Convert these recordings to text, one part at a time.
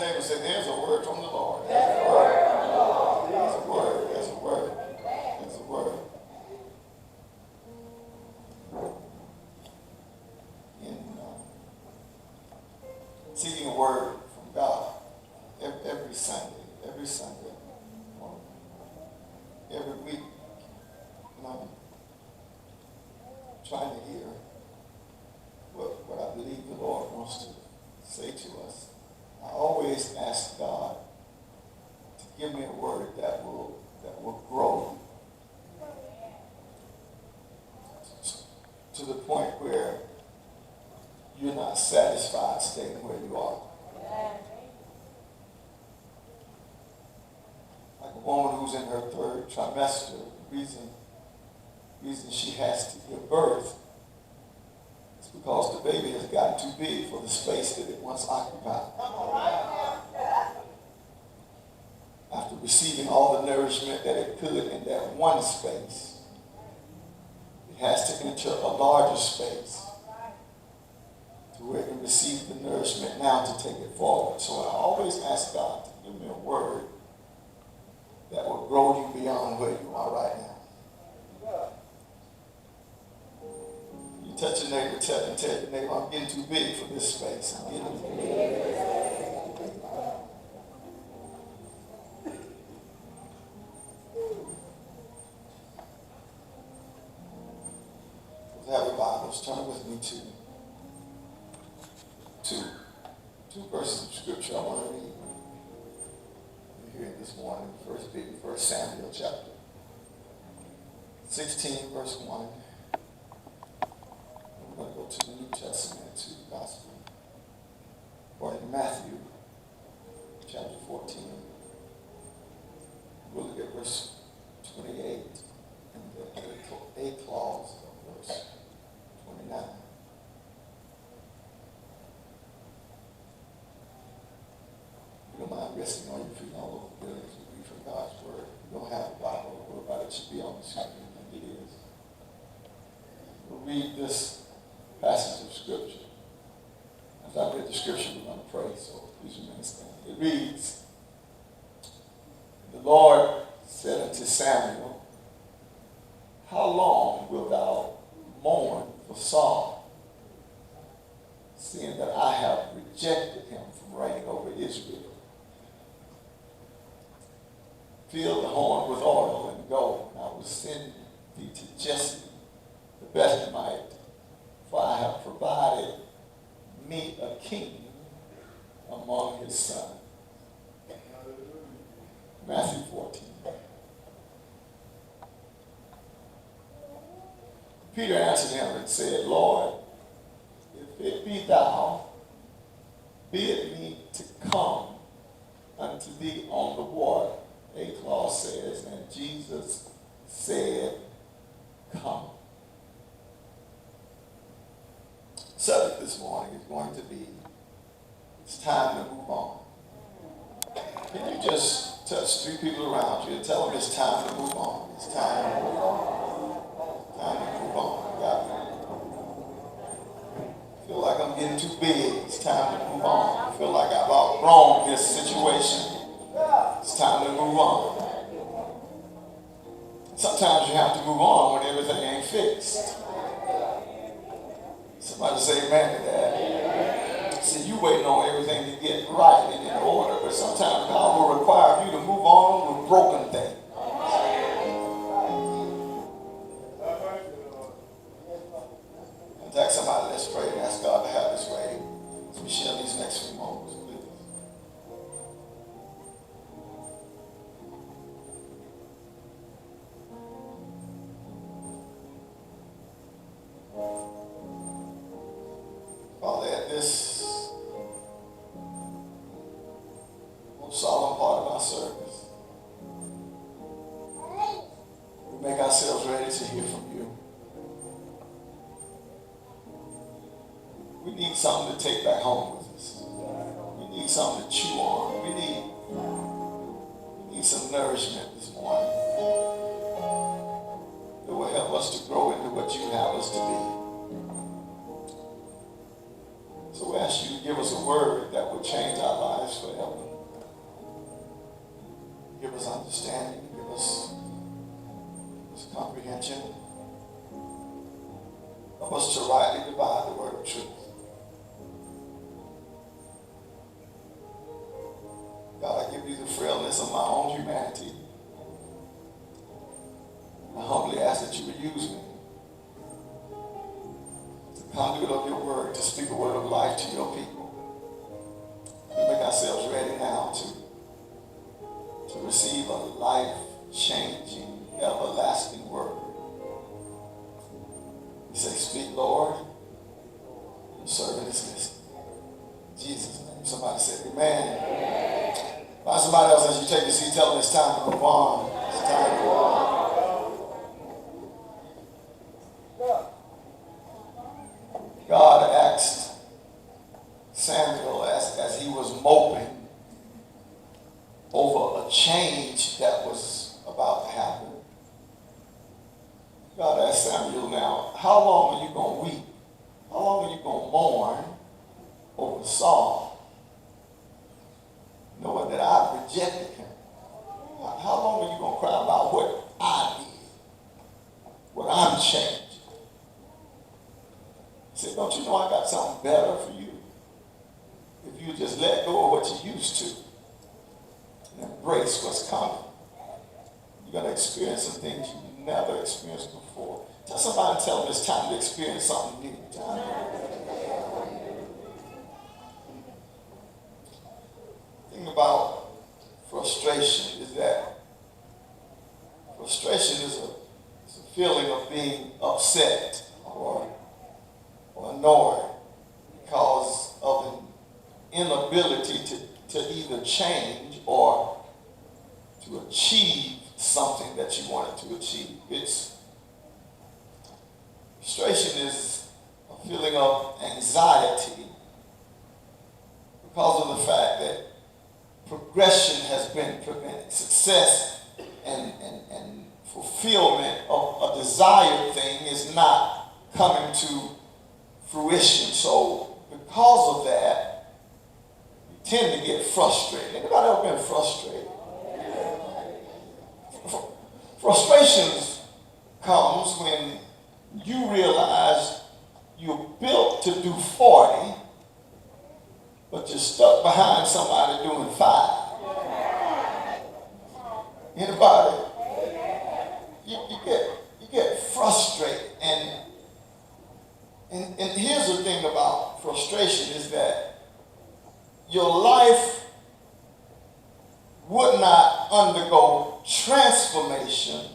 neighbor and say, there's a word from the Lord. There's a word. There's a word. There's a word. There's a word. In seeking a word from God every Sunday, every week, and I'm trying to hear what I believe the Lord wants to say to us. I always ask God to give me a word that will grow to the point where you're not satisfied staying where you are. Like a woman who's in her third trimester, the reason she has to give birth is because the baby has gotten too big for the space that it once occupied. After receiving all the nourishment that it could in that one space, it has to enter a larger space to where it can receive the nourishment now to take it forward. So I always ask God to give me a word that will grow you beyond where you are right now. You touch your neighbor, tell your neighbor, I'm getting too big for this space. I'm getting too big. Have your Bibles, turn with me to two verses of scripture I want to read. We're here this morning. First being 1 Samuel chapter 16, verse 1. We're going to go to the New Testament, to the Gospel according to Matthew chapter 14. We'll look at verse 28 and the 8th clause of verse 29. You don't mind resting on your feet all over the building as we read from God's word. You don't have a Bible, or about it should be on the screen, and it is. We'll read this passage of scripture. As I read the scripture, we're going to pray, so please remain standing. It reads, the Lord said unto Samuel, how long wilt thou mourn for Saul, seeing that I have rejected him from reigning over Israel? Fill the horn with oil and go, and I will send thee to Jesse the Bethlehemite, for I have provided me a king among his sons. Matthew 14. Peter answered him and said, Lord, if it be thou, bid me to come unto thee on the water. A clause says, and Jesus said, come. Subject this morning is going to be, it's time to move on. Can you just touch 3 people around you and tell them it's time to move on? It's time to move on. Time to move on. God. I feel like I'm getting too big. It's time to move on. I feel like I've outgrown this situation. It's time to move on. Sometimes you have to move on when everything ain't fixed. Somebody say amen to that. See, you waiting on everything to get right and in order, but sometimes God will require you to move on with broken things. Contact somebody, let's pray and ask God to have his way as we share these next few moments. Father, at this most solemn part of our service, we make ourselves ready to hear from you. We need something to take back home with us. We need something to chew on. We need some nourishment this morning that will help us to grow into what you have us to be. So we ask you to give us a word that will change our lives 12. Give us understanding, give us comprehension. Help us to rightly divide the word of truth. God, I give you the frailness of my own humanity. I humbly ask that you would use me as a conduit of your word to speak a word of life to your people. We make ourselves ready now to receive a life-changing, everlasting word. We say, speak, Lord. Your servant is listening. In Jesus' name. Somebody say, amen. Amen. Find somebody else as you take your seat. Tell them it's time to move on. It's time to move on. God asked Samuel as he was moping over a change that was about to happen. God asked Samuel, now, how long are you going to weep? How long are you going to mourn over Saul, knowing that I've rejected him? How long are you going to cry about what I did, what I'm changed? He said, don't you know I got something better for you? If you just let go of what you used to and embrace what's coming, you're going to experience some things you never experienced before. Tell somebody, tell them it's time to experience something new. The thing about frustration is that frustration is a feeling of being upset or annoyed because of an inability to either change or to achieve something that you wanted to achieve. Frustration is a feeling of anxiety because of the fact that progression has been prevented. Success and fulfillment of a desired thing is not coming to fruition. So because of that, you tend to get frustrated. Anybody ever been frustrated? Frustrations comes when you realize you're built to do 40, but you're stuck behind somebody doing 5. Anybody? You get frustrated. And here's the thing about frustration is that your life would not undergo transformation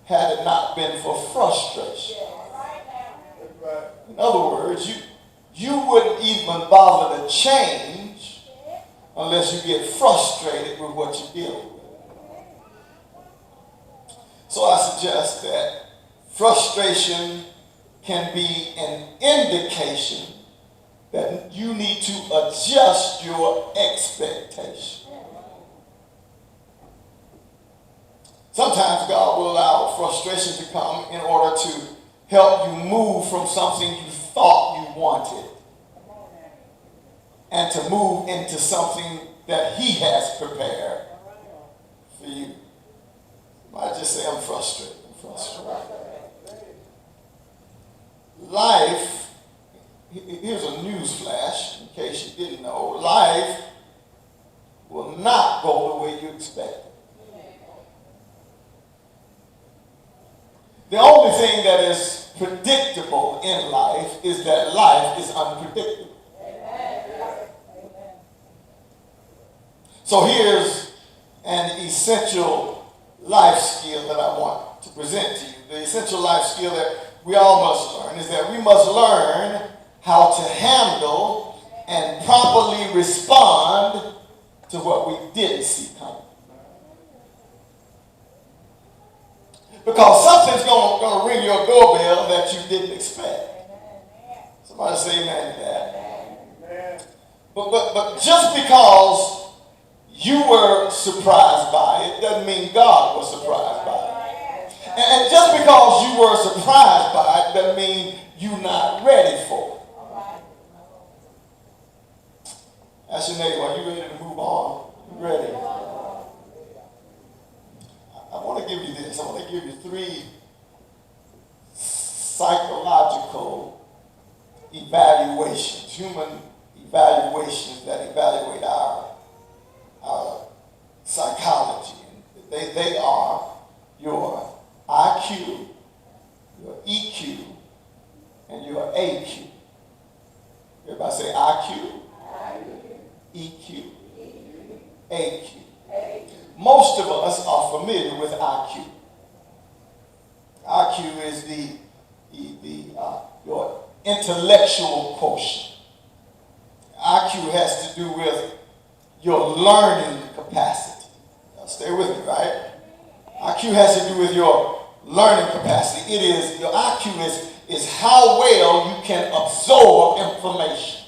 had it not been for frustration. In other words, you wouldn't even bother to change unless you get frustrated with what you're dealing with. So I suggest that frustration can be an indication that you need to adjust your expectation. Sometimes God will allow frustration to come in order to help you move from something you thought you wanted and to move into something that He has prepared for you. I just say I'm frustrated. Life, here's a news flash in case you didn't know, life will not go the way you expect. The only thing that is predictable in life is that life is unpredictable. So here's an essential life skill that I want to present to you. The essential life skill that we all must learn is that we must learn how to handle and properly respond to what we didn't see coming. Because something's going to ring your doorbell that you didn't expect. Somebody say amen to that. But just because you were surprised by it doesn't mean God was surprised by it. And just because you were surprised by it doesn't mean you're not ready for it. Ask your neighbor, are you ready to move on? You ready? I want to give you this. I want to give you 3 psychological evaluations, human evaluations that evaluate our psychology. They are your IQ, your EQ, and your AQ. Everybody say IQ, EQ, AQ. Most of us are familiar with IQ. IQ is your intellectual quotient. IQ has to do with your learning capacity. Now stay with me, right? IQ has to do with your learning capacity. Your IQ is how well you can absorb information.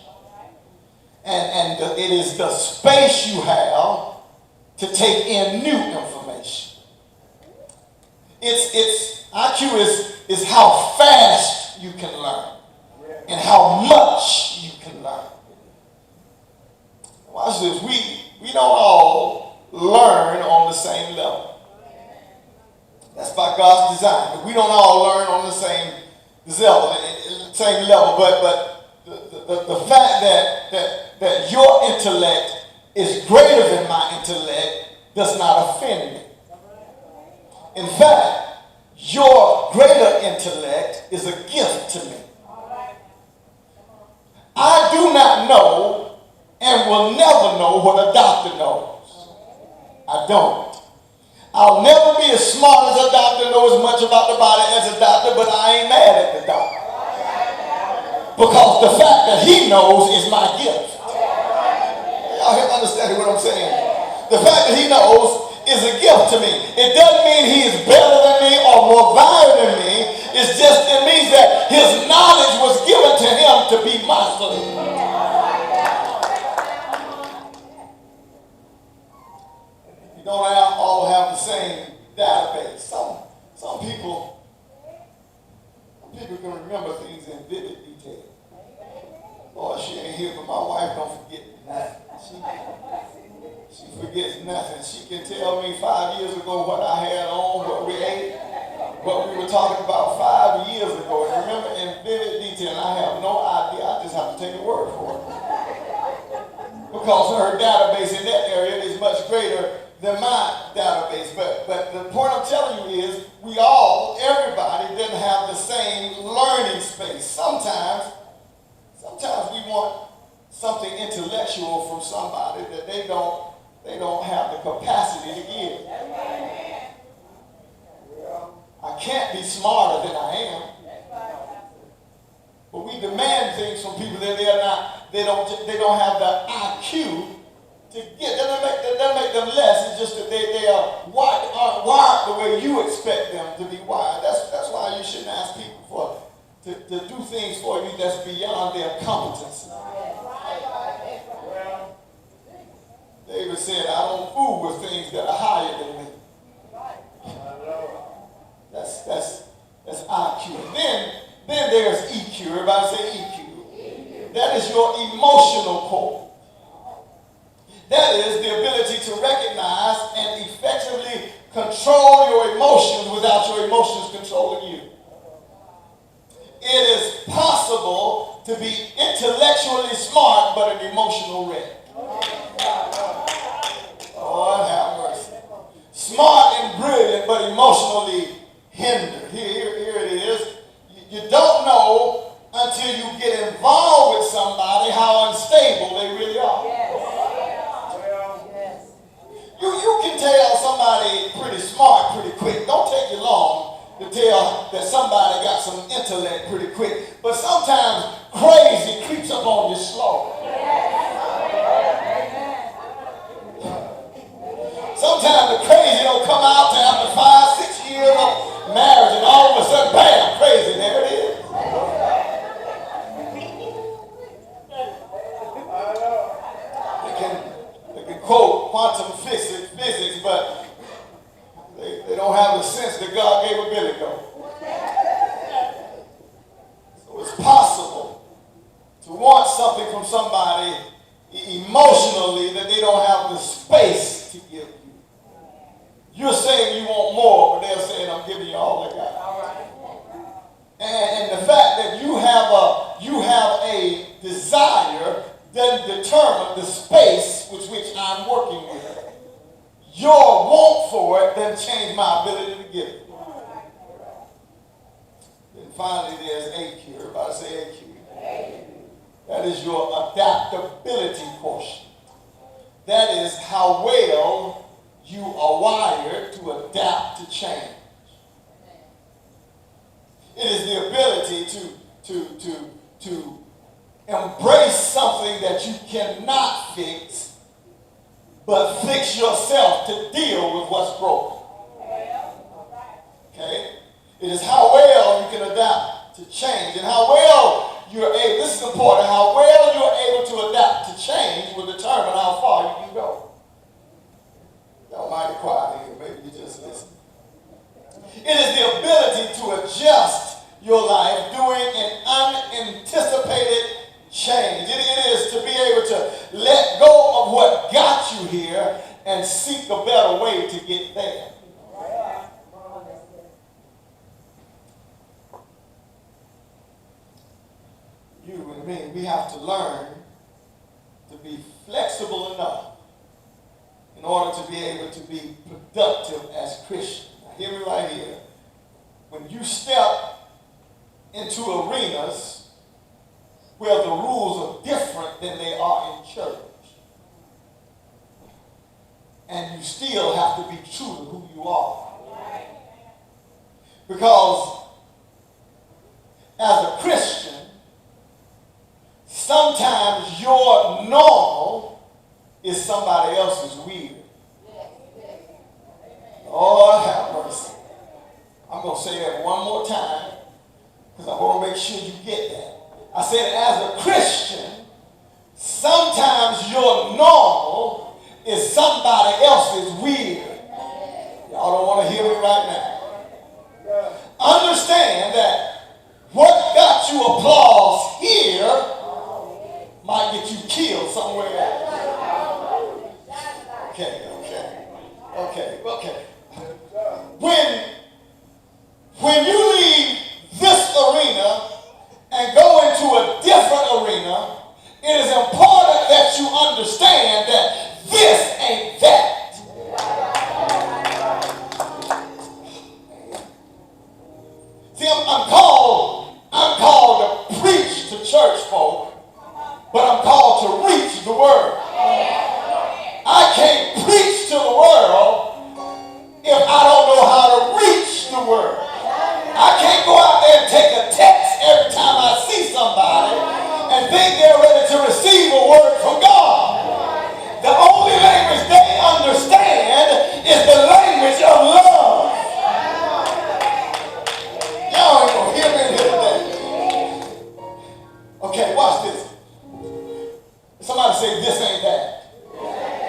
And it is the space you have to take in new information. IQ is how fast you can learn and how much you can learn. Watch this. We don't all learn on the same level. That's by God's design. We don't all learn on the same level, but the fact that your intellect is greater than my intellect does not offend me. In fact, your greater intellect is a gift to me. I do not know and will never know what a doctor knows. I don't. I'll never be as smart as a doctor, know as much about the body as a doctor, but I ain't mad at the doctor. Because the fact that he knows is my gift. Y'all understand what I'm saying? The fact that he knows is a gift to me. It doesn't mean he is better than me or more valuable than me. It means that his knowledge was given to him to be my solution. You don't all have the same database. Some people can remember things in vivid detail. Lord, she ain't here, but my wife don't forget nothing. She forgets nothing. She can tell me 5 years ago what I had on, what we ate, what we were talking about 5 years ago. And remember in vivid detail. I have no idea. I just have to take a word for it. Because her database in that area is much greater than my database. But the point I'm telling you is everybody doesn't have the same learning space. Sometimes we want something intellectual from somebody that they don't have the capacity to give. I can't be smarter than I am. But we demand things from people that they don't have the IQ to get. That doesn't make them less. It's just that they aren't wired the way you expect them to be wired. That's why you shouldn't ask people to do things for you that's beyond their competency. David said, I don't fool with things that are higher than me. That's IQ. Then there's EQ. Everybody say EQ. That is your emotional core. That is the ability to recognize and effectively control your emotions without your emotions controlling you. It is possible to be intellectually smart but an emotional wreck. Lord have mercy. Smart and brilliant but emotionally hindered. Here it is. You don't know until you get involved with somebody how unstable they really are. You can tell somebody pretty smart pretty quick. Don't take you long to tell that somebody got some intellect pretty quick. But sometimes crazy creeps up on you slow. Sometimes the crazy don't come out to after 5-6 years of marriage, and all of a sudden, bam, crazy, there it is. They can quote quantum physics, but they don't have the sense that God gave a Billy Goat. So it's possible to want something from somebody emotionally that they don't have the space to give you. You're saying you want more, but they're saying, I'm giving you all I got. And the fact that you have a desire doesn't determine the space with which I'm working with. Your want for it doesn't change my ability to give it. Then finally, there's AQ. Everybody say AQ. That is your adaptability quotient. That is how well you are wired to adapt to change. It is the ability to embrace something that you cannot fix, but fix yourself to deal with what's broken. Okay? It is how well you can adapt to change, and how well you're able, this is important, how well you're able to adapt to change will determine how far you can go. Y'all mighty quiet here, maybe you just listen. It is the ability to adjust your life during an unanticipated change. It is to be able to let go of what got you here and seek a better way to get there. You and me, we have to learn to be flexible enough in order to be able to be productive as Christians. Now, hear me right here. When you step into arenas where the rules are different than they are in church, and you still have to be true to who you are. Because as a Christian, sometimes your normal is somebody else's weird. Lord have mercy. I'm going to say that one more time because I want to make sure you get that. I said, as a Christian, sometimes your normal is somebody else's weird. Y'all don't want to hear me right now. Understand that what got you applause here might get you killed somewhere else. Okay. When you leave this arena and go into a different arena, it is important that you understand that this ain't that. See, I'm called to preach to church folk, but I'm called to reach the world. I can't preach to the world if I don't know how to reach the world. I can't go out there and take a text every time I see somebody and think they're ready to receive a word from God. The only language they understand is the language of love. Y'all ain't gonna hear me in here today. Okay, watch this. Somebody say this ain't that.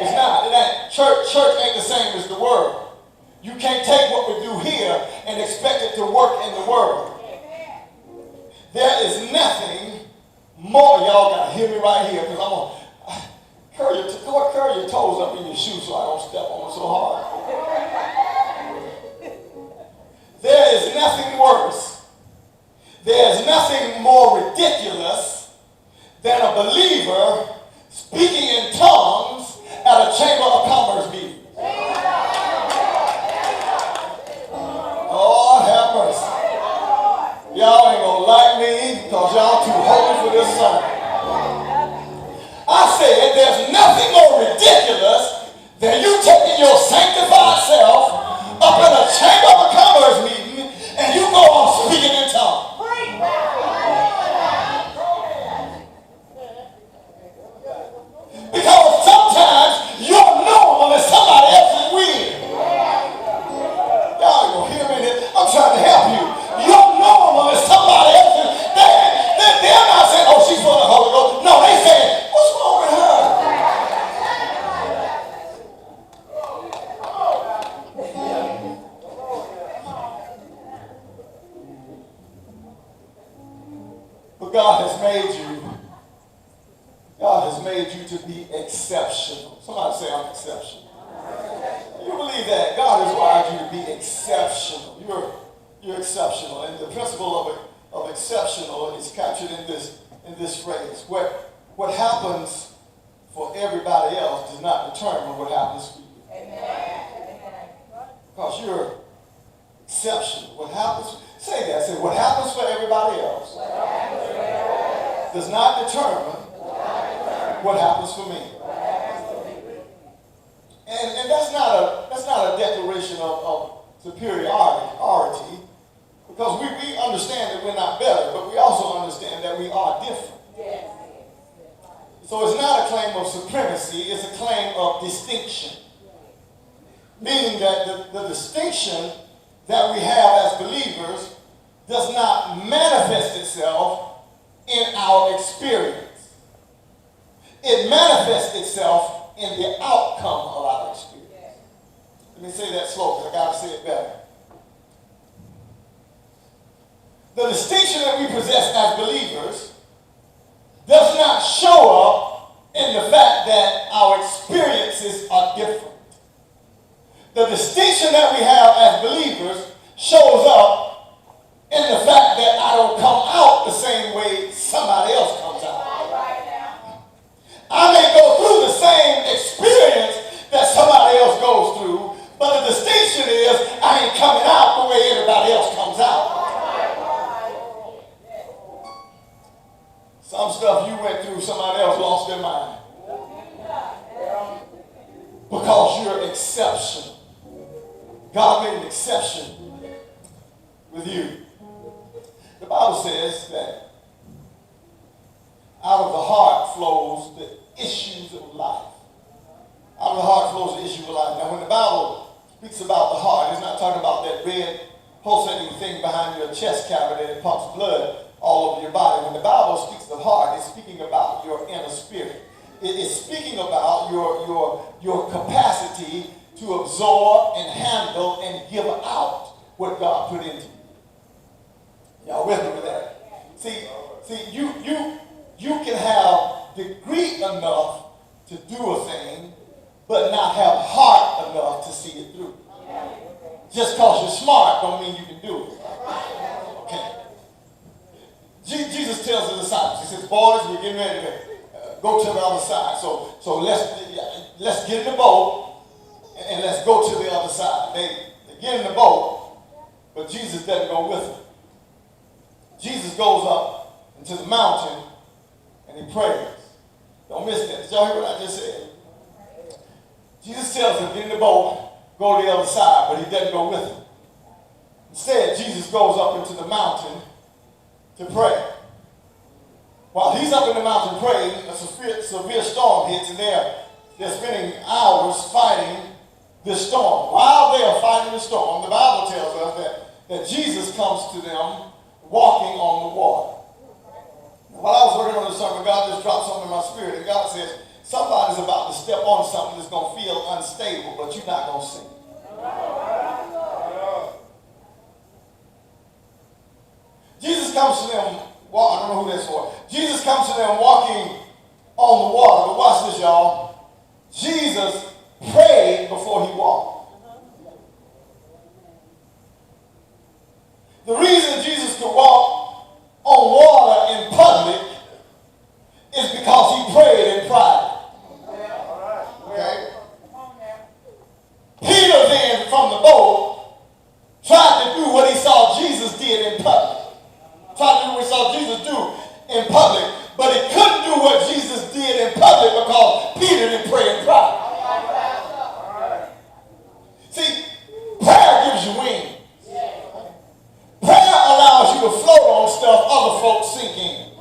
It's not. It ain't. Church ain't the same as the world. You can't take what we do here and expect it to work in the world. There is nothing more. Y'all gotta hear me right here because I'm gonna curl your toes up in your shoes so I don't step on them so hard. There is nothing worse. There's nothing more ridiculous than a believer speaking in tongues at a Chamber of Commerce meeting. Lord have mercy. Y'all ain't gonna like me because y'all too holy for this song. I said there's nothing more ridiculous than you taking your sanctified self up in a Chamber of Commerce meeting and you go on speaking in tongues. Because sometimes your normal is somebody else's weird. Y'all ain't gonna hear me here. I'm trying to help you. Your normal is somebody else's. They're not saying, oh, she's full of the Holy Ghost. No, they saying, what's wrong with her? But God has made you God has made you to be exceptional. Somebody say, I'm exceptional. You believe that? God has wired you to be exceptional. You're exceptional. And the principle of exceptional is captured in this phrase. What happens for everybody else does not determine what happens for you. Because you're exceptional. What happens, say that, say, what happens for everybody else does not determine what happens for me. And that's not a declaration of superiority, because we understand that we're not better, but we also understand that we are different. So it's not a claim of supremacy, it's a claim of distinction. Meaning that the distinction that we have as believers does not manifest itself in our experience. It manifests itself in the outcome of our experience. Let me say that slow because I got to say it better. The distinction that we possess as believers does not show up in the fact that our experiences are different. The distinction that we have as believers shows up in the fact that I don't come out the same way somebody else comes out. I may go through the same experience that somebody else goes through, but the distinction is I ain't coming out the way everybody else comes out. Some stuff you went through, somebody else lost their mind. Because you're exceptional. God made an exception with you. The Bible says that out of the heart flows the issues of life. Out of the heart flows the issue of life. Now, when the Bible speaks about the heart, it's not talking about that red pulsating thing behind your chest cavity that pumps blood all over your body. When the Bible speaks of heart, it's speaking about your inner spirit. It is speaking about your capacity to absorb and handle and give out what God put into you. Y'all with me with that? See, you can have degree enough to do a thing, but not have heart enough to see it through. Just because you're smart don't mean you can do it. Okay. Jesus tells the disciples, he says, boys, we're getting ready to go to the other side. So let's get in the boat and let's go to the other side. They get in the boat, but Jesus doesn't go with them. Jesus goes up into the mountain and he prays. Don't miss that. Did y'all hear what I just said? Jesus tells them, get in the boat, go to the other side, but he doesn't go with them. Instead, Jesus goes up into the mountain to pray. While he's up in the mountain praying, a severe storm hits, and they're spending hours fighting this storm. While they are fighting the storm, the Bible tells us that Jesus comes to them walking on the water. While I was working on this sermon, God just dropped something in my spirit, and God says, somebody's about to step on something that's going to feel unstable, but you're not going to sink. Jesus comes to them, I don't know who that's for. Jesus comes to them walking on the water. But watch this, y'all. Jesus prayed before he walked. The reason Jesus could walk on water in public is because he prayed in private. Okay? Peter then, from the boat, tried to do what he saw Jesus did in public. Tried to do what he saw Jesus do in public, but he couldn't do what Jesus did in public because Peter didn't pray in private. See, prayer gives you wings. Prayer allows you to float on stuff other folks sink in.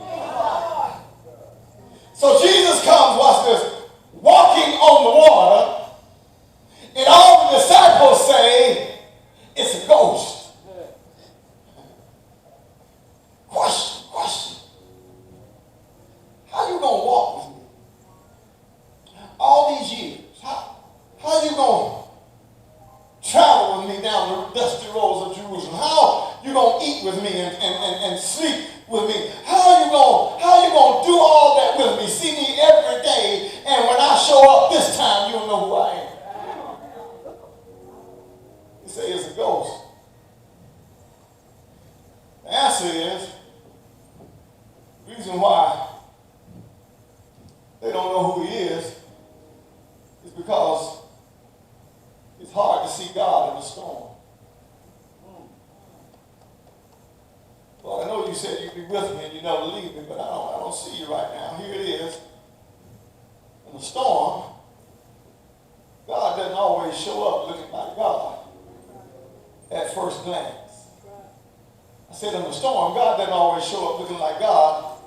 So Jesus comes, watch this, walking on the water, and all the disciples say, it's a ghost. Question. How you going to walk with me? All reason why they don't know who he is because it's hard to see God in the storm. Well, I know you said you'd be with me and you never leave me, but I don't see you right now. Here it is. In the storm, God doesn't always show up looking like God at first glance. I said in the storm, God doesn't always show up looking like God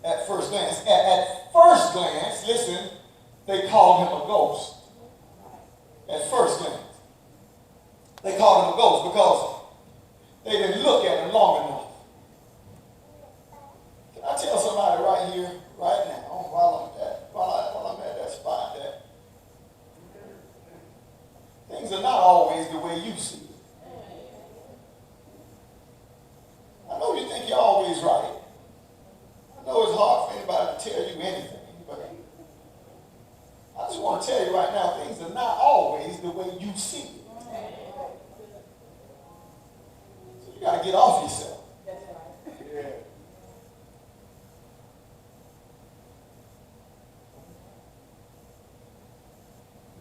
at first glance. At first glance, listen, they called him a ghost. At first glance. They called him a ghost because they didn't look at him long enough. Can I tell somebody right here, right now, while I'm at that spot, that things are not always the way you see it. I know you think you're always right. I know it's hard for anybody to tell you anything, but I just want to tell you right now, things are not always the way you see it. So you got to get off yourself. Yeah.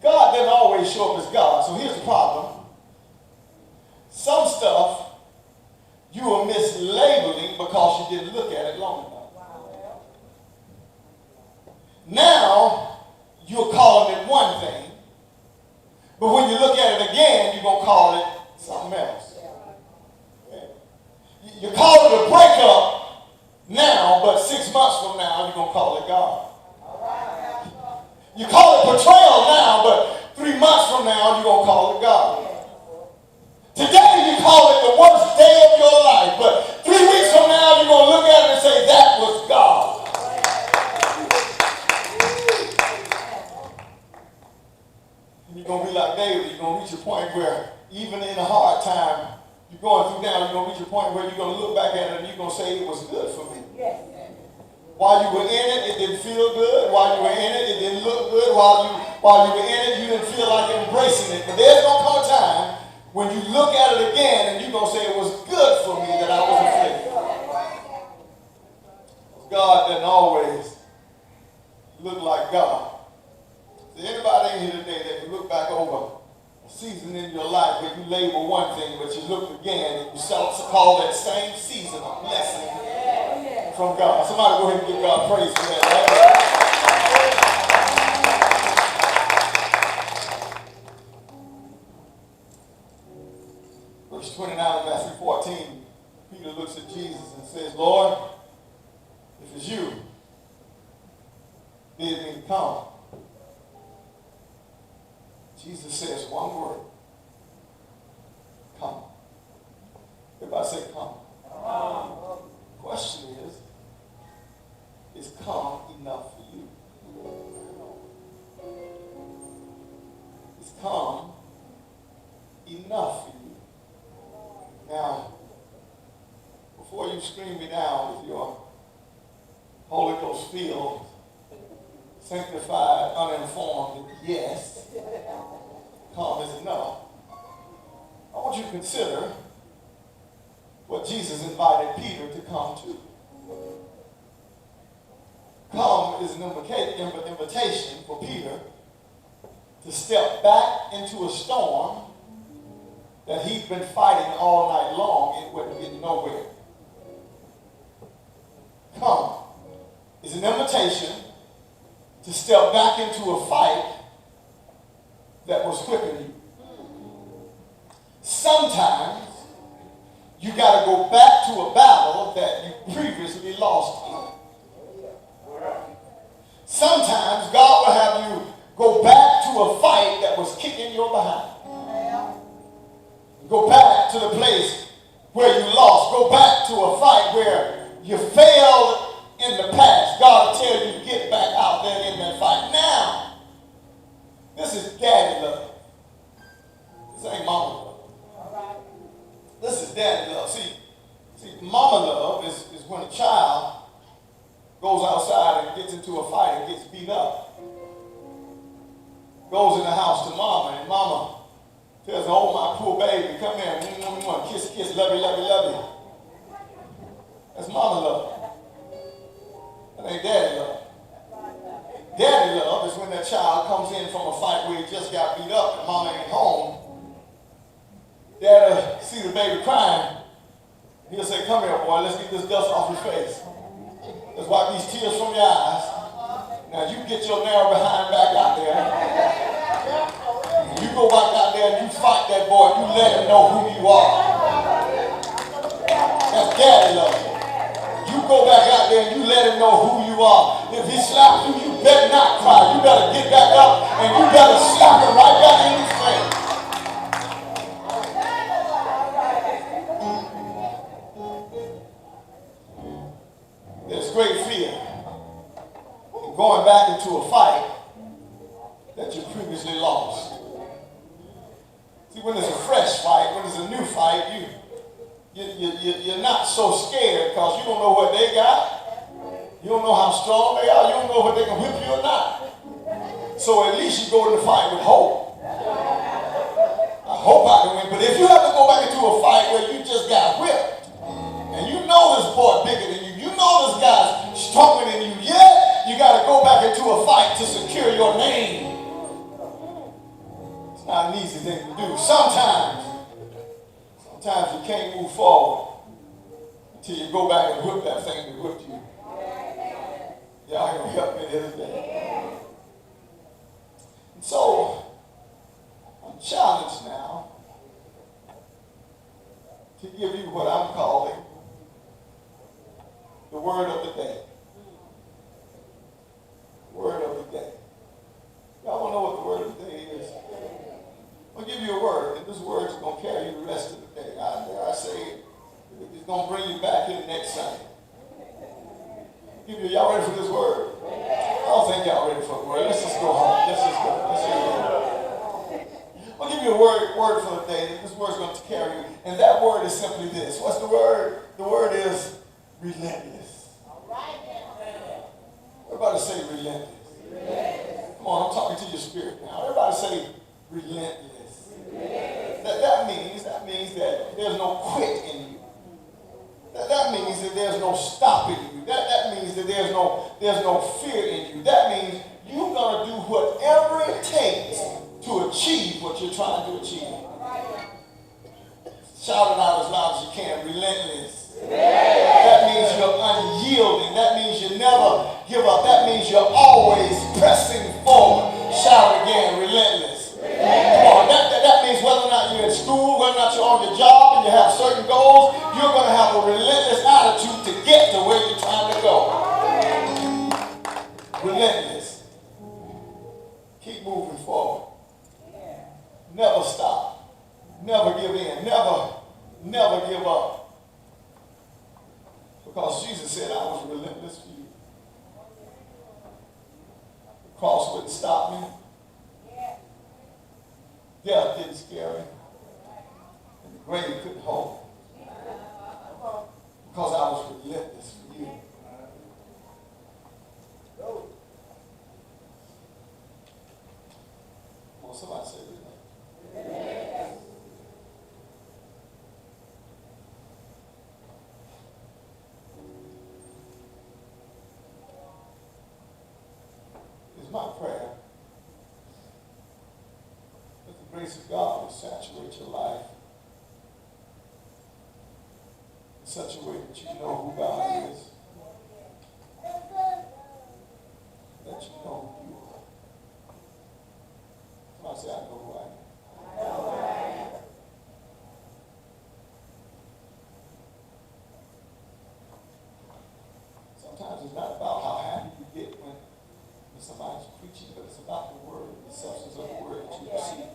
God doesn't always show up as God. So here's the problem. Some stuff you are mislabeling because you didn't look at it long enough. Wow. Now, you're calling it one thing, but when you look at it again, you're going to call it something else. Yeah. You call it a breakup now, but 6 months from now, you're going to call it God. You call it betrayal now, but 3 months from now, you're going to call it God. Today you call it the worst day of your life, but 3 weeks from now you're going to look at it and say, that was God. And you're going to be like David. You're going to reach a point where even in a hard time you're going through now, you're going to reach a point where you're going to look back at it and you're going to say, it was good for me. While you were in it, it didn't feel good. While you were in it, it didn't look good. While you were in it, you didn't feel like embracing it. But there's going to come a time when you look at it again and you're going to say, it was good for me that I was afflicted. God doesn't always look like God. Is there anybody in here today that can look back over a season in your life where you label one thing, but you look again and you call that same season a blessing from God? Somebody go ahead and give God praise for that. Right? Verse 29 of Matthew 14, Peter looks at Jesus and says, Lord, if it's you, bid me to come. Jesus says one word, come. Everybody say come. The question is come enough for you? Is come enough for you? Now, before you scream me down with your Holy Ghost filled, sanctified, uninformed, yes, come is enough. I want you to consider what Jesus invited Peter to come to. Come is an invitation for Peter to step back into a storm that he'd been fighting all night long and wouldn't get nowhere. Come is an invitation to step back into a fight that was whipping you. Sometimes you got to go back to a battle that you previously lost in. Sometimes God will have you go back to a fight that was kicking your behind. Go back to the place where you lost. Go back to a fight where you failed in the past. God will tell you, get back out there in that fight. Now, this is daddy love. This ain't mama love. This is daddy love. See, mama love is when a child goes outside and gets into a fight and gets beat up. Goes in the house to mama, and mama tells her, oh, my poor baby, come here, kiss, kiss, love you, love you, love you. That's mama love. ain't daddy love. Daddy love is when that child comes in from a fight where he just got beat up and mama ain't home. Dad'll see the baby crying. He'll say, come here, boy, let's get this dust off your face. Let's wipe these tears from your eyes. Now you get your narrow behind back out there. You go back out there and you fight that boy. You let him know who you are. That's daddy love. You go back out there and you let him know who you are. If he slaps you, you better not cry. You better get back up and you better slap him right back in his face. There's great fear in going back into a fight that you previously lost. See, when there's a fresh fight, when there's a new fight, you're not so scared because you don't know what they got. You don't know how strong they are. You don't know if they can whip you or not. So at least you go in the fight with hope. I hope I can win. But if you have to go back into a fight where you just got whipped, and you know this boy bigger than you, you know this guy's stronger than you, yet you got to go back into a fight to secure your name. It's not an easy thing to do. Sometimes you can't move forward until you go back and whip that thing that whipped you. Y'all gonna help me here today. And so, I'm challenged now to give you what I'm calling the word of the day. Word of the day. Y'all want to know what the word of the day is? I'll give you a word, and this word is going to carry you the rest of the day. I say it's going to bring you back here next Sunday. Y'all ready for this word? I don't think y'all ready for the word. Let's just go home. Let's just go. I'll give you a word for the day. This word's going to carry you. And that word is simply this. What's the word? The word is relentless. Everybody say relentless. Come on, I'm talking to your spirit now. Everybody say relentless. That means that there's no quit in you. That means that there's no stopping you. That means that there's no fear in you. That means you're going to do whatever it takes to achieve what you're trying to achieve. Shout it out as loud as you can. Relentless. That means you're unyielding. That means you never give up. That means you're always pressing forward. Shout it again. Relentless. Come on. That means whether or not you're in school, whether or not you're on your job and you have certain goals, you're going to have a relentless attitude to get to where you're trying to go. Relentless. Keep moving forward. Never stop. Never give in. Never give up. Because Jesus said, I was relentless for you. The cross wouldn't stop me. Death didn't scare me. And the grave couldn't hold me. Because I was relentless for you. Come on, somebody say relentless. It's my prayer that the grace of God will saturate your life in such a way that you know who God is, that you know who you are. Somebody say, I know who I am. Sometimes it's not about how happy you get when somebody's preaching, but it's about the word, the substance of the word that you receive.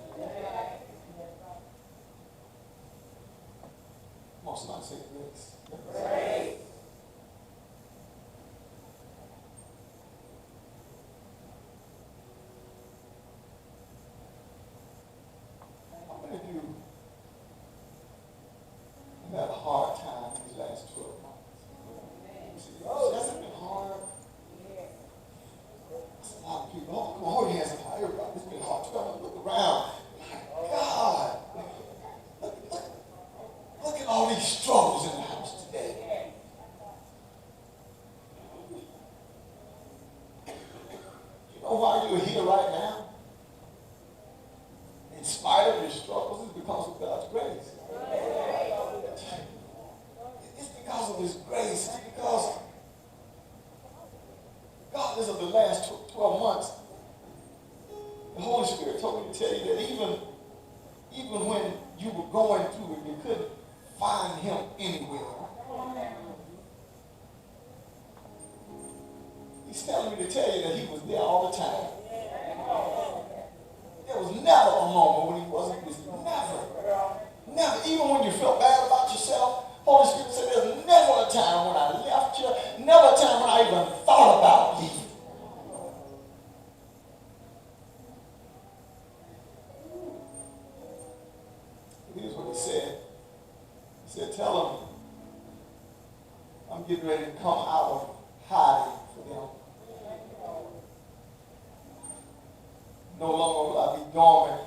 Come on, somebody say grace. Grace. How many of you have had a hard time these last 12 months? Has it been hard? That's a lot of people. Oh, come on, hold your hands up high. Everybody, it's been hard. Look around. My God. Look at all these struggles in the house today. know why you're here right now? In spite of your struggles, it's because of God's grace. It's because of His grace. It's because God, this is the last 12 months. The Holy Spirit told me to tell you that even when you were going through it, you couldn't find Him anywhere. He's telling me to tell you that He was there all the time. There was never a moment when He wasn't with you. Never. Never. Even when you felt bad about yourself, Holy Spirit said there's never a time when I left you, never a time when I even thought about leaving. Here's what He said. He said, tell them I'm getting ready to come out of hiding for them. No longer will I be dormant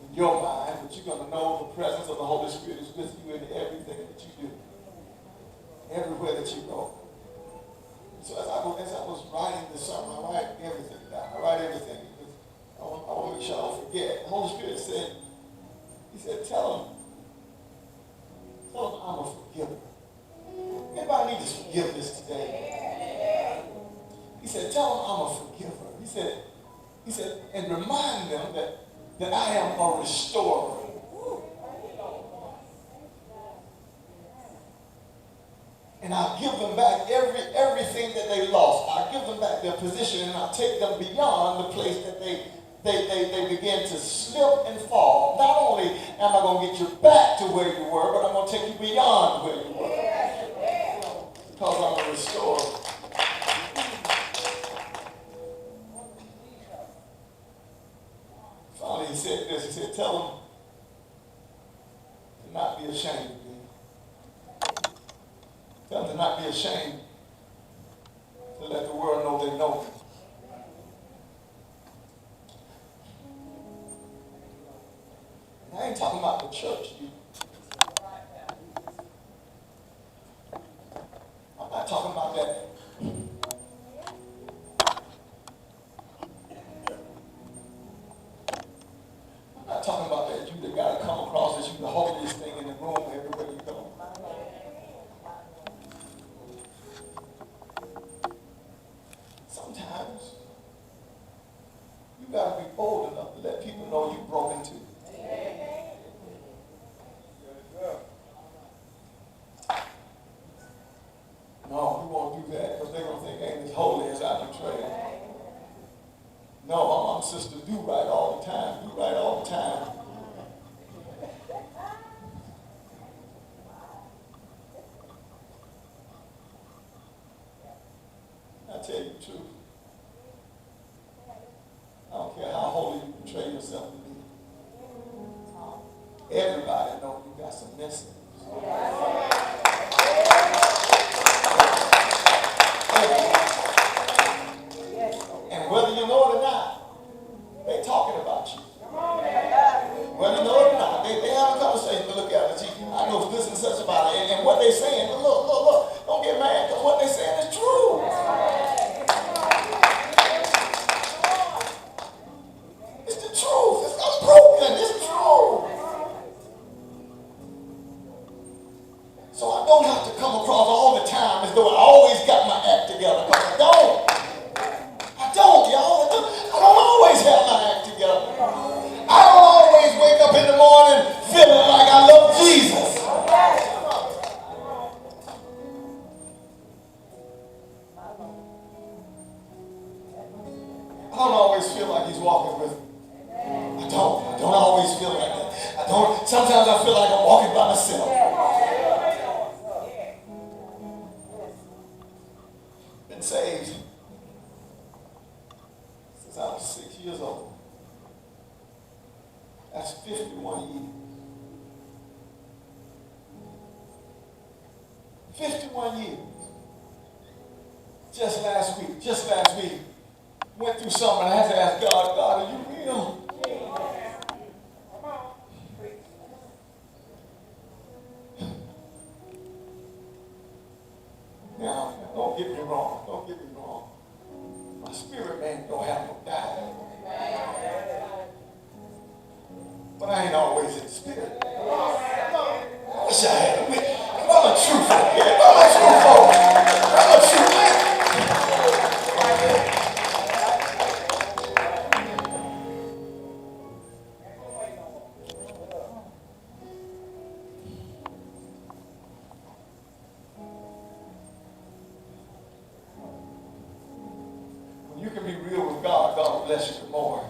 in your mind, but you're going to know the presence of the Holy Spirit is with you in everything that you do, everywhere that you go. So as I was writing this sermon, I write everything down. I write everything because I want to make sure I don't forget. The Holy Spirit said, He said, tell them I'm a forgiver. Anybody need this forgiveness today? He said, tell them I'm a forgiver. He said, and remind them that I am a restorer. And I'll give them back everything that they lost. I'll give them back their position, and I'll take them beyond the place that they began to slip and fall. Not only am I going to get you back to where you were, but I'm going to take you beyond where you were. Because I'm a restorer. Finally, He said this. He said, tell them to not be ashamed of me. Tell them to not be ashamed, to let the world know they know me. And I ain't talking about the church. I'm not talking about that. I'm not talking about that you that got to come across as you the holiest thing in the room everywhere you go. Sometimes you got to be bold enough to let people know you're broken too. No, we won't do that because they're going to think I ain't as holy as I portray. No, my mom and sister do right all the time. Do right all the time. I tell you the truth. I don't care how holy you portray yourself to be. Everybody knows you got some messages. And whether you know it or not, they talking about you. Whether you know it or not, they have a conversation to look at it. I know this and such about it. And what they're saying, look, don't get mad because what they're saying is true. It's the truth. It's not broken. It's true. So I don't have to come across all the time as though I always got my act together. Because I don't. Y'all. I don't always have my act together. I don't always wake up in the morning feeling like I love Jesus. I don't always feel like He's walking with me. I don't always feel like that. Sometimes I feel like I'm walking by myself. Been saved since I was 6 years old. That's 51 years. 51 years. Just last week, went through something and I had to ask God, are you real? Now, don't get me wrong. My spirit man don't have no doubt. God will bless you with more.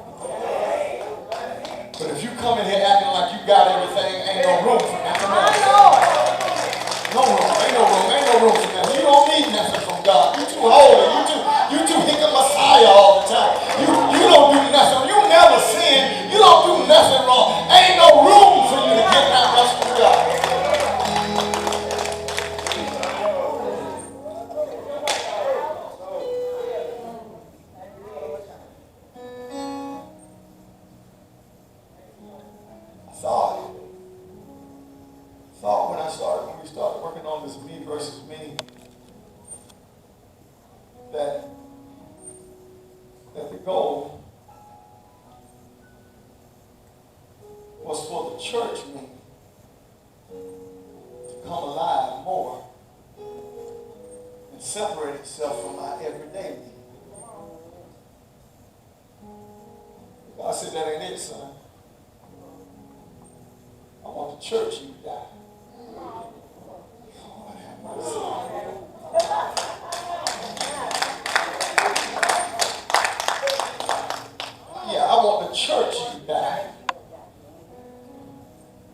But if you come in here acting like you got everything, ain't no room for nothing else. No room, ain't no room for nothing. You don't need nothing from God. You too holy, you too hick Messiah all the time. You don't do nothing. You never sin. You don't do nothing wrong. Ain't no room for you to get that much from God. When we started working on this me versus me, that the goal was for the church me to come alive more and separate itself from my everyday me. God said, that ain't it, son. I want the church you to die. Lord have mercy. Yeah, I want the church you to die.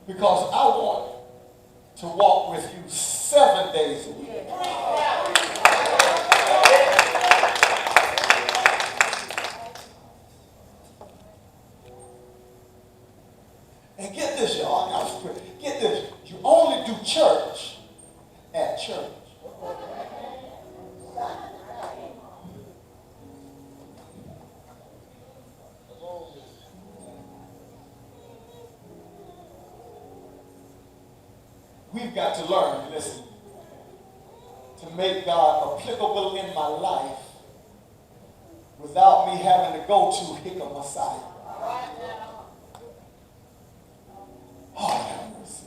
Because I want to walk with you 7 days a week. And get this, y'all. Get this. You only do church at church. We've got to learn, listen, to make God applicable in my life without me having to go to Hickam Messiah. Oh, have mercy.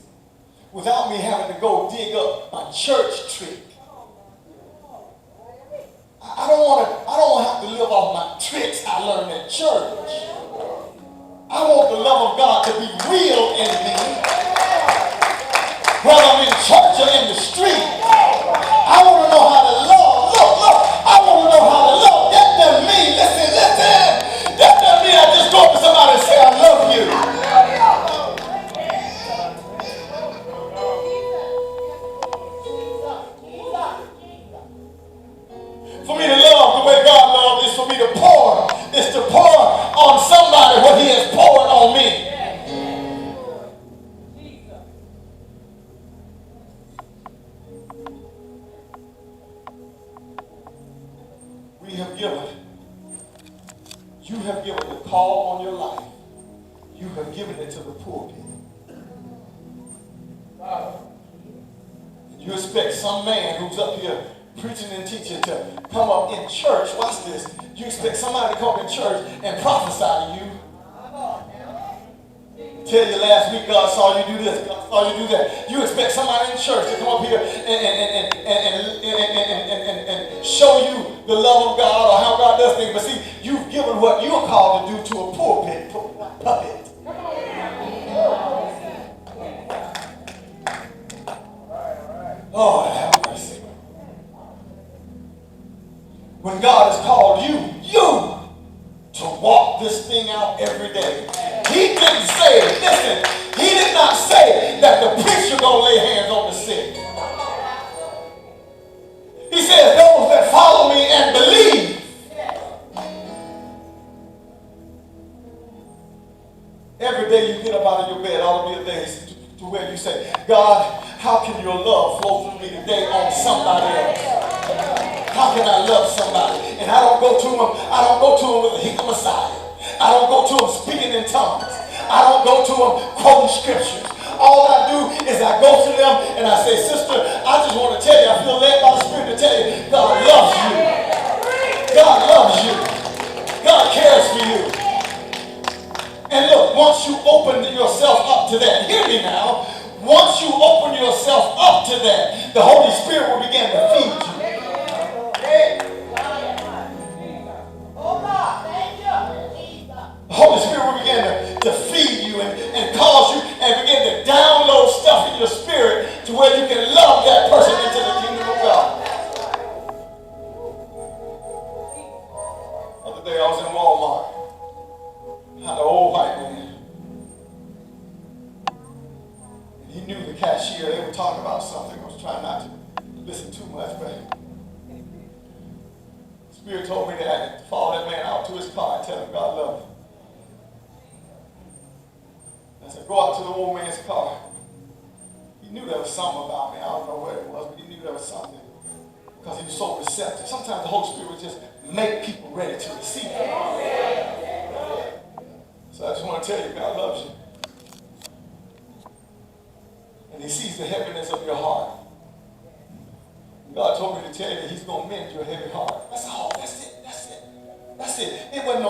Without me having to go dig up my church trick. I don't want to have to live off my tricks I learned at church. I want the love of God to be real in me. Whether I'm in church or in the street, I want to know how to love. Look, I want to know how to love. That doesn't mean, listen. That doesn't mean I just go up to somebody and say, I love you. For me to love the way God loves is for me to pour. It's to pour on somebody what he has poured on me. You have given the call on your life. You have given it to the pulpit. You expect some man who's up here preaching and teaching to come up in church. Watch this. You expect somebody to come in church and prophesy to you. Tell you last week God saw you do this, God saw you do that. You expect somebody in church to come up here and show you the love of God or how God does things. But see, you've given what you're called to do to a pulpit puppet. Lord have mercy. When God has called you to walk this thing out every day. He didn't say, listen, he did not say that the preacher gonna lay hands on the sick. He says those that follow me and believe. Every day you get up out of your bed, all of your days to where you say, God, how can your love flow through me today on somebody else? How can I love somebody? And I don't go to him with a Hickam Messiah. I don't go to him speaking in tongues. I don't go to him quoting scriptures. All I do is I go to them and I say, sister, I just want to tell you, I feel led by the Spirit to tell you, God loves you. God loves you. God cares for you. And look, once you open yourself up to that, hear me now, once you open yourself up to that, the Holy Spirit will begin to feed you. The Holy Spirit will begin to feed you and cause you and begin to download stuff in your spirit to where you can love that person into the kingdom of God. Other other day I was in Walmart. Had an old white man. And he knew the cashier. They were talking about something. I was trying not to listen too much, but the Spirit told me to follow that man out to his car and tell him God loved him. I said, go out to the old man's car. He knew there was something about me. I don't know what it was, but he knew there was something. Because he was so receptive. Sometimes the Holy Spirit would just make people ready to receive it. So I just want to tell you, God loves you. And he sees the heaviness of your heart. God told me to tell you He's going to mend your heavy heart. That's all. That's it. That's it. That's it. It wasn't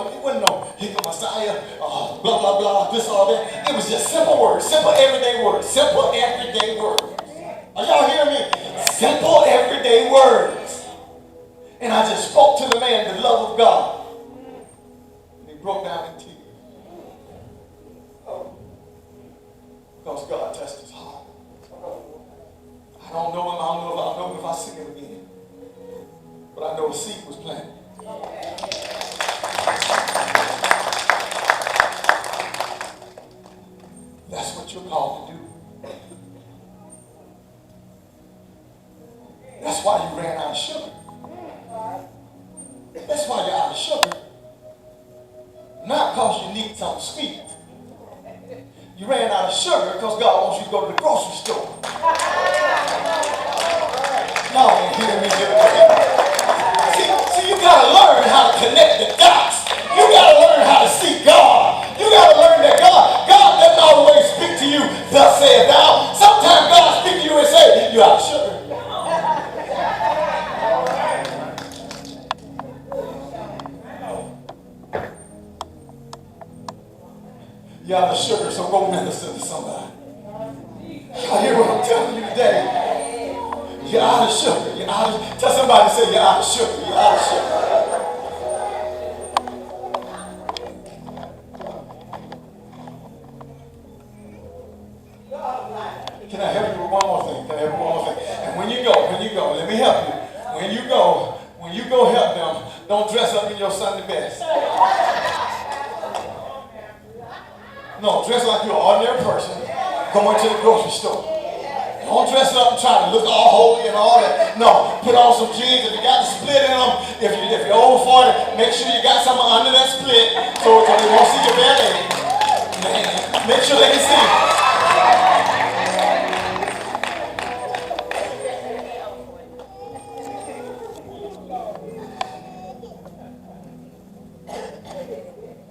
no He's the Messiah, blah, blah, blah, this, all that. It was just simple words, simple everyday words, simple everyday words. Are y'all hearing me? Simple everyday words. And I just spoke to the man the love of God. And he broke down in tears. Because God touched his heart. I don't know him. I don't know if I see him again. But I know a seed was planted. That's what you're called to do. That's why you ran out of sugar. That's why you're out of sugar. Not because you need something sweet. You ran out of sugar because God wants you to go to the grocery store. Y'all ain't hearing me here today. See, you got to learn how to connect the dots. You got to learn how to see God. You got to learn that God doesn't always speak to you, thus saith thou. Sometimes God speaks to you and say, you're out of sugar. You're out of sugar, so go minister to somebody. I hear what I'm telling you today. You're out of sugar. You're out of, tell somebody, say you're out of sugar. You're out of sugar. Can I help you with one more thing? Can I help you with one more thing? And when you go, let me help you. When you go help them, don't dress up in your Sunday best. No, dress like you're an ordinary person going to the grocery store. Don't dress up and try to look all holy and all that. No, put on some jeans. If you got the split in them, if you're over 40, make sure you got something under that split so they won't see your belly. Make sure they can see.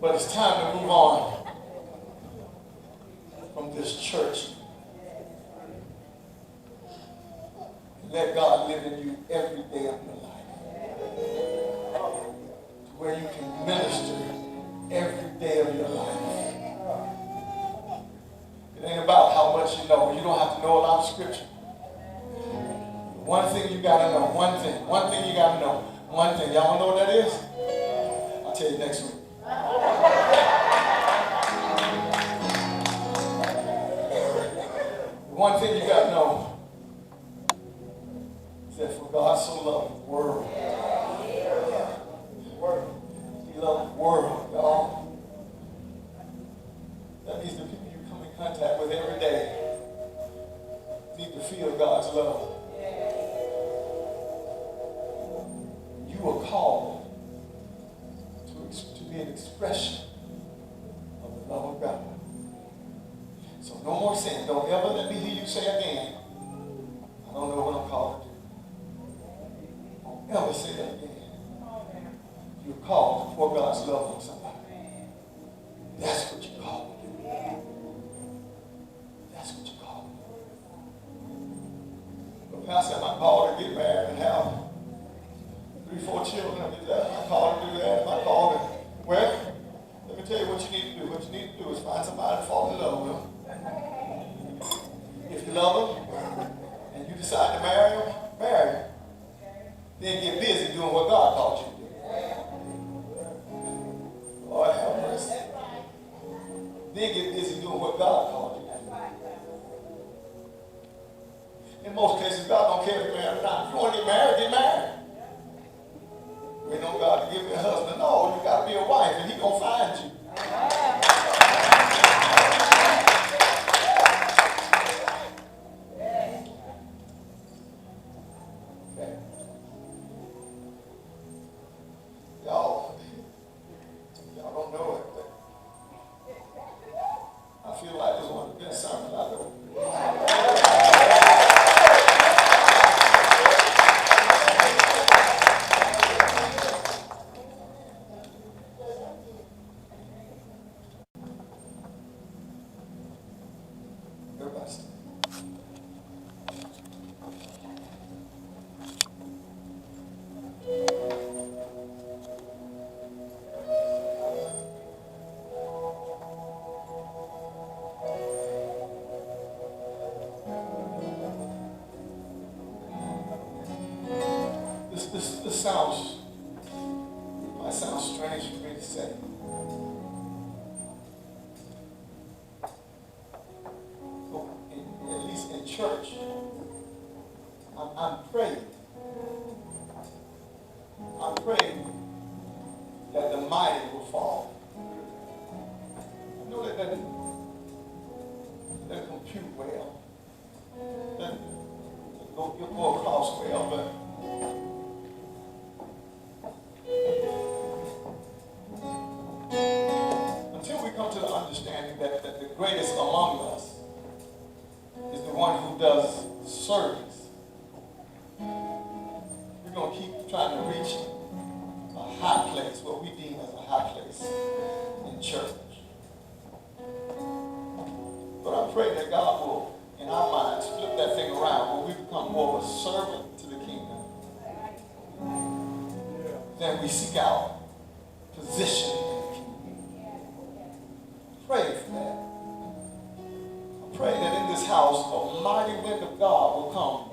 But it's time to move on from this church. Let God live in you every day of your life. To where you can minister every day of your life. It ain't about how much you know. You don't have to know a lot of scripture. One thing you got to know. One thing you got to know. One thing. Y'all know what that is? I'll tell you next week. One thing you got to know is that for God so loved the world. He loved the world, y'all. That means the people you come in contact with every day need to feel God's love. You are called to be an expression of the love of God. So no more sin. Don't ever let me hear you say again, I don't know what I'm called to do. Don't ever say that again. You're called to pour God's love on somebody. That's what you're called to do. That's what you're called to do. But Pastor, am I called to get married and have 3-4 children? Am I called to do that? Am I called to, well, let me tell you what you need to do. What you need to do is find somebody to fall in love with. If you love them and you decide to marry them, marry them. Then get busy doing what God called you to do. Lord have mercy. Then get busy doing what God called you to do. In most cases, God don't care if you're married or not. If you want to get married, get married. Wait on God to give me a husband. No, you got strange for me to say. So at least in church, I'm praying. I'm praying that the mighty will fall. I know that doesn't compute well. Doesn't go across well, but until we come to the understanding that the greatest among us is the one who does service, we're going to keep trying to reach a high place, what we deem as a high place in church. But I pray that God will, in our minds, flip that thing around when we become more of a servant to the kingdom. Then we seek out position in the kingdom. Pray for that. I pray that in this house, a mighty wind of God will come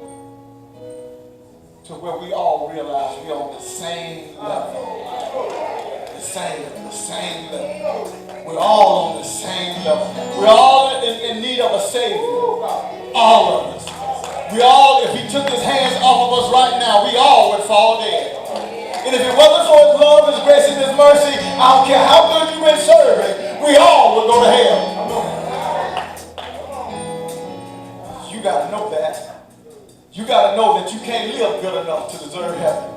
to where we all realize we're on the same level. The same level. We're all on the same level. We're all in need of a Savior. All of us. We all, if He took His hands off of us right now, we all would fall dead. And if it wasn't for His love, His grace, and His mercy, I don't care how good you've been serving, we all would go to hell. You got to know that. You got to know that you can't live good enough to deserve heaven.